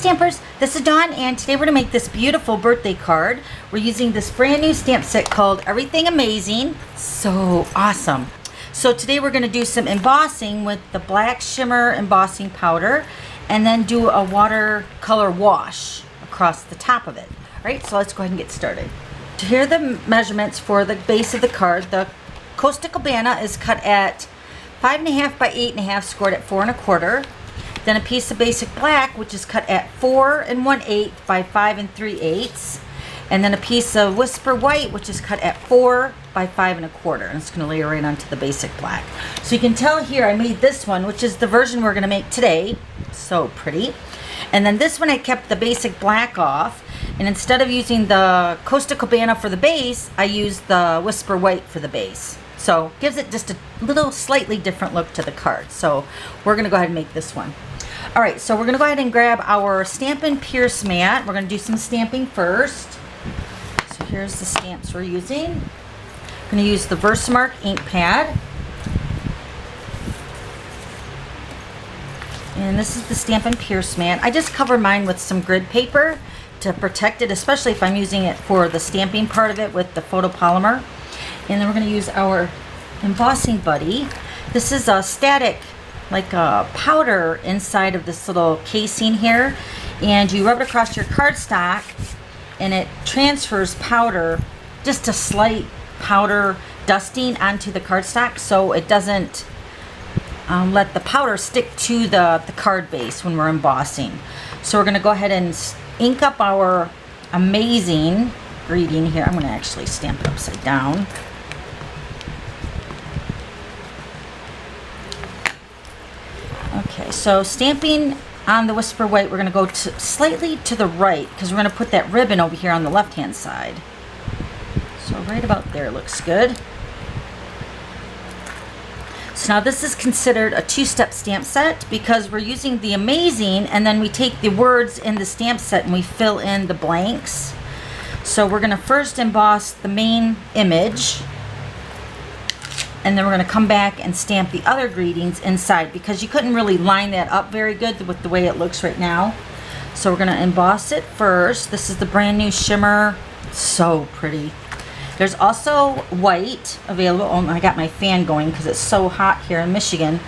Stampers, this is Dawn, and today we're going to make this beautiful birthday card. We're using this brand new stamp set called Everything Amazing. So awesome. So today we're going to do some embossing with the black shimmer embossing powder and then do a watercolor wash across the top of it. Alright, so let's go ahead and get started. Here are the measurements for the base of the card. The Costa Cabana is cut at 5.5 by 8.5, scored at 4 1/4. Then a piece of basic black, which is cut at 4 1/8 by 5 3/8. And then a piece of Whisper White, which is cut at 4 by 5 1/4. And it's going to layer right onto the basic black. So you can tell here I made this one, which is the version we're going to make today. So pretty. And then this one I kept the basic black off. And instead of using the Costa Cabana for the base, I used the Whisper White for the base. So gives it just a little slightly different look to the card. So we're going to go ahead and make this one. Alright, so we're going to go ahead and grab our Stampin' Pierce mat. We're going to do some stamping first. So here's the stamps we're using. I'm going to use the Versamark ink pad. And this is the Stampin' Pierce mat. I just cover mine with some grid paper to protect it, especially if I'm using it for the stamping part of it with the photopolymer. And then we're going to use our embossing buddy. This is a static, like a powder inside of this little casing here. And you rub it across your cardstock and it transfers powder, just a slight powder dusting onto the cardstock so it doesn't let the powder stick to the card base when we're embossing. So we're going to go ahead and ink up our amazing greeting here. I'm going to actually stamp it upside down. Okay, so stamping on the Whisper White, we're going to go slightly to the right because we're going to put that ribbon over here on the left hand side. So right about there looks good. So now this is considered a two-step stamp set because we're using the Amazing and then we take the words in the stamp set and we fill in the blanks. So we're going to first emboss the main image. And then we're going to come back and stamp the other greetings inside because you couldn't really line that up very good with the way it looks right now. So we're going to emboss it first. This is the brand new shimmer. So pretty. There's also white available. Oh, I got my fan going because it's so hot here in Michigan.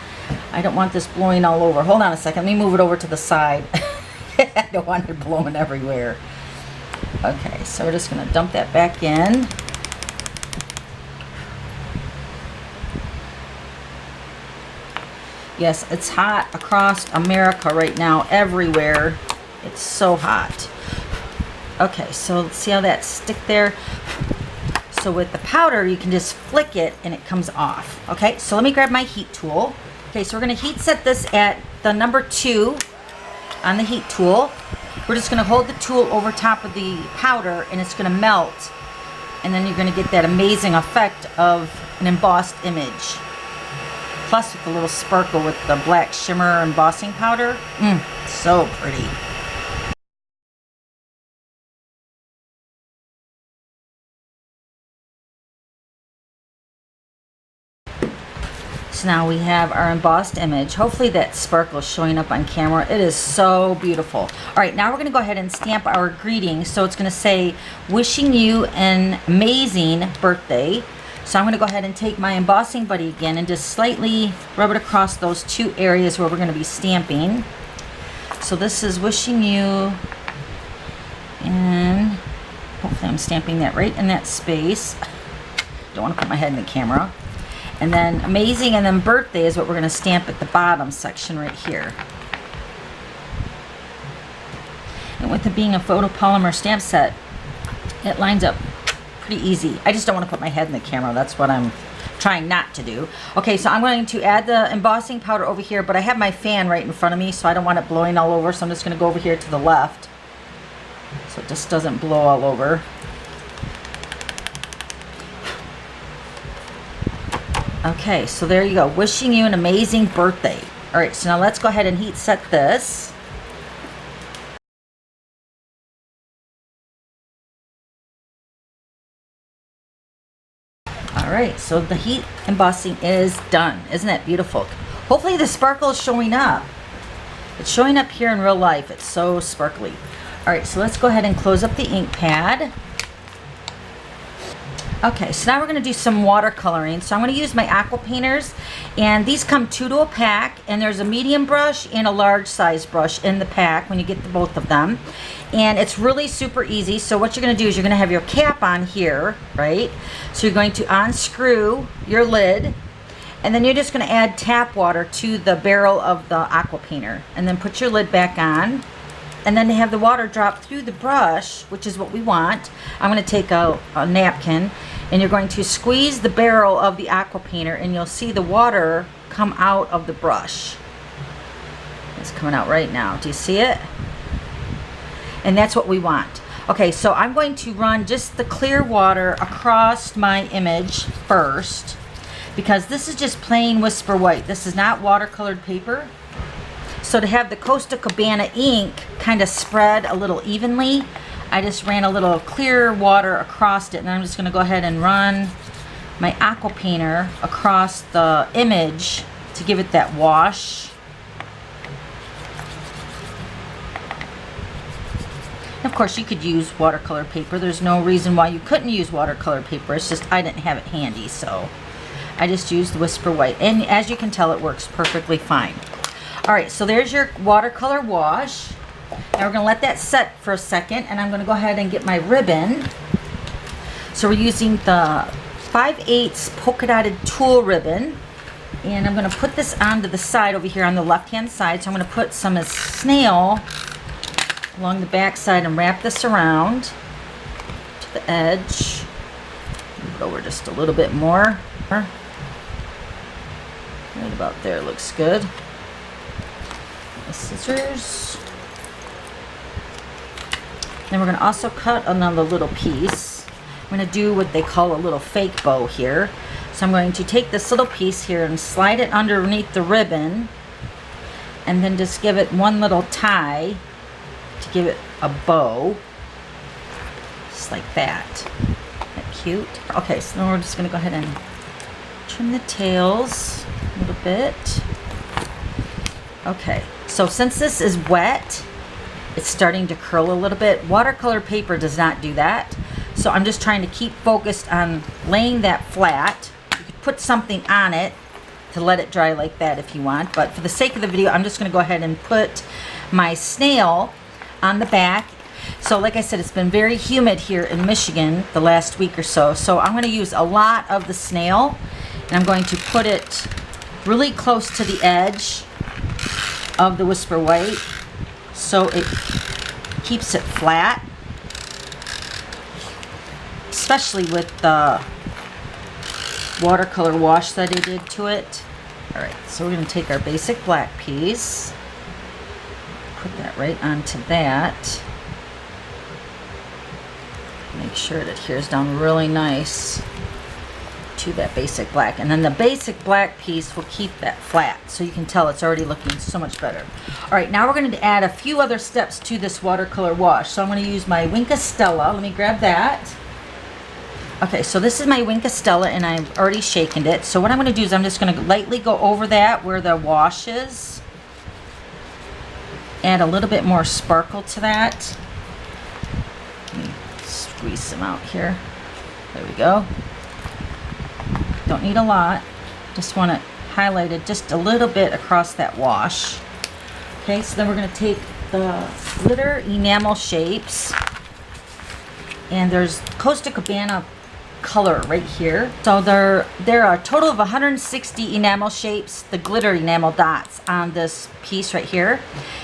I don't want this blowing all over. Hold on a second. Let me move it over to the side. I don't want it blowing everywhere. Okay, so we're just going to dump that back in. Yes, it's hot across America right now, everywhere. It's so hot. Okay, so let's see how that stick there. So with the powder, you can just flick it and it comes off. Okay, so let me grab my heat tool. Okay, so we're going to heat set this at the number 2 on the heat tool. We're just going to hold the tool over top of the powder and it's going to melt. And then you're going to get that amazing effect of an embossed image. Plus with the little sparkle with the black shimmer embossing powder. So pretty. So now we have our embossed image. Hopefully that sparkle is showing up on camera. It is so beautiful. Alright, now we're going to go ahead and stamp our greeting. So it's going to say, wishing you an amazing birthday. So I'm going to go ahead and take my embossing buddy again and just slightly rub it across those 2 areas where we're going to be stamping. So this is wishing you, and hopefully I'm stamping that right in that space. Don't want to put my head in the camera. And then amazing and then birthday is what we're going to stamp at the bottom section right here. And with it being a photopolymer stamp set, it lines up pretty easy. I just don't want to put my head in the camera. That's what I'm trying not to do. Okay, so I'm going to add the embossing powder over here, but I have my fan right in front of me, so I don't want it blowing all over, so I'm just going to go over here to the left so it just doesn't blow all over. Okay, so there you go. Wishing you an amazing birthday. Alright, so now let's go ahead and heat set this. Alright, so the heat embossing is done. Isn't that beautiful? Hopefully the sparkle is showing up. It's showing up here in real life. It's so sparkly. All right, so let's go ahead and close up the ink pad. Okay, so now we're going to do some watercoloring. So I'm going to use my aqua painters, and these come 2 to a pack, and there's a medium brush and a large size brush in the pack when you get the both of them. And it's really super easy. So what you're going to do is you're going to have your cap on here, right? So you're going to unscrew your lid, and then you're just going to add tap water to the barrel of the aqua painter, and then put your lid back on. And then to have the water drop through the brush, which is what we want, I'm going to take a napkin, and you're going to squeeze the barrel of the aqua painter, and you'll see the water come out of the brush. It's coming out right now. Do you see it? And that's what we want. Okay, so I'm going to run just the clear water across my image first, because this is just plain Whisper White. This is not watercolored paper. So to have the Costa Cabana ink kind of spread a little evenly, I just ran a little clear water across it, and I'm just going to go ahead and run my aqua painter across the image to give it that wash. Of course, you could use watercolor paper. There's no reason why you couldn't use watercolor paper. It's just I didn't have it handy, so I just used the Whisper White. And as you can tell, it works perfectly fine. All right, so there's your watercolor wash. Now we're going to let that set for a second, and I'm going to go ahead and get my ribbon. So we're using the 5/8 polka dotted tulle ribbon, and I'm going to put this onto the side over here on the left-hand side. So I'm going to put some snail along the back side and wrap this around to the edge. Go over just a little bit more. Right about there looks good. My scissors. Then we're going to also cut another little piece. I'm going to do what they call a little fake bow here. So I'm going to take this little piece here and slide it underneath the ribbon, and then just give it one little tie to give it a bow, just like that. Isn't that cute? Okay, so now we're just going to go ahead and trim the tails a little bit. Okay, so since this is wet, it's starting to curl a little bit. Watercolor paper does not do that. So I'm just trying to keep focused on laying that flat. You could put something on it to let it dry like that if you want. But for the sake of the video, I'm just going to go ahead and put my snail on the back. So like I said, it's been very humid here in Michigan the last week or so. So I'm going to use a lot of the snail, and I'm going to put it really close to the edge of the Whisper White, so it keeps it flat, especially with the watercolor wash that I did to it. Alright, so we're going to take our basic black piece, put that right onto that, make sure it adheres down really nice to that basic black, and then the basic black piece will keep that flat, so you can tell it's already looking so much better. Alright, now we're going to add a few other steps to this watercolor wash. So I'm going to use my Wink Stella. Let me grab that. Okay, so this is my Wink Stella, and I've already shaken it. So what I'm going to do is I'm just going to lightly go over that where the wash is, add a little bit more sparkle to that. Let me squeeze some out here. There we go. Don't need a lot, just want to highlight it just a little bit across that wash. Okay, so then we're going to take the glitter enamel shapes, and there's Costa Cabana color right here. So there are a total of 160 enamel shapes, the glitter enamel dots on this piece right here.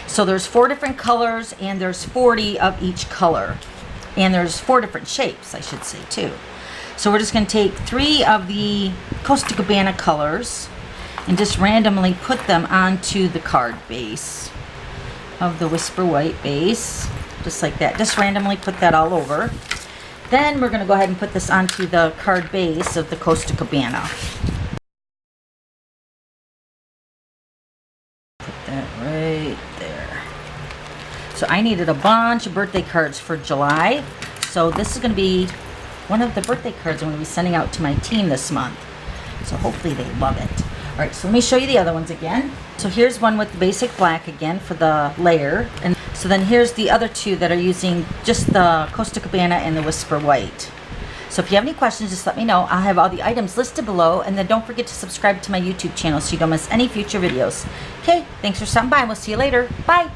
So there's 4 different colors, and there's 40 of each color, and there's 4 different shapes, I should say, too. So we're just going to take 3 of the Costa Cabana colors and just randomly put them onto the card base of the Whisper White base, just like that. Just randomly put that all over. Then we're going to go ahead and put this onto the card base of the Costa Cabana. Put that right there. So I needed a bunch of birthday cards for July. So this is going to be one of the birthday cards I'm going to be sending out to my team this month. So hopefully they love it. Alright, so let me show you the other ones again. So here's one with the basic black again for the layer. And so then here's the other two that are using just the Costa Cabana and the Whisper White. So if you have any questions, just let me know. I'll have all the items listed below. And then don't forget to subscribe to my YouTube channel so you don't miss any future videos. Okay, thanks for stopping by. We'll see you later. Bye.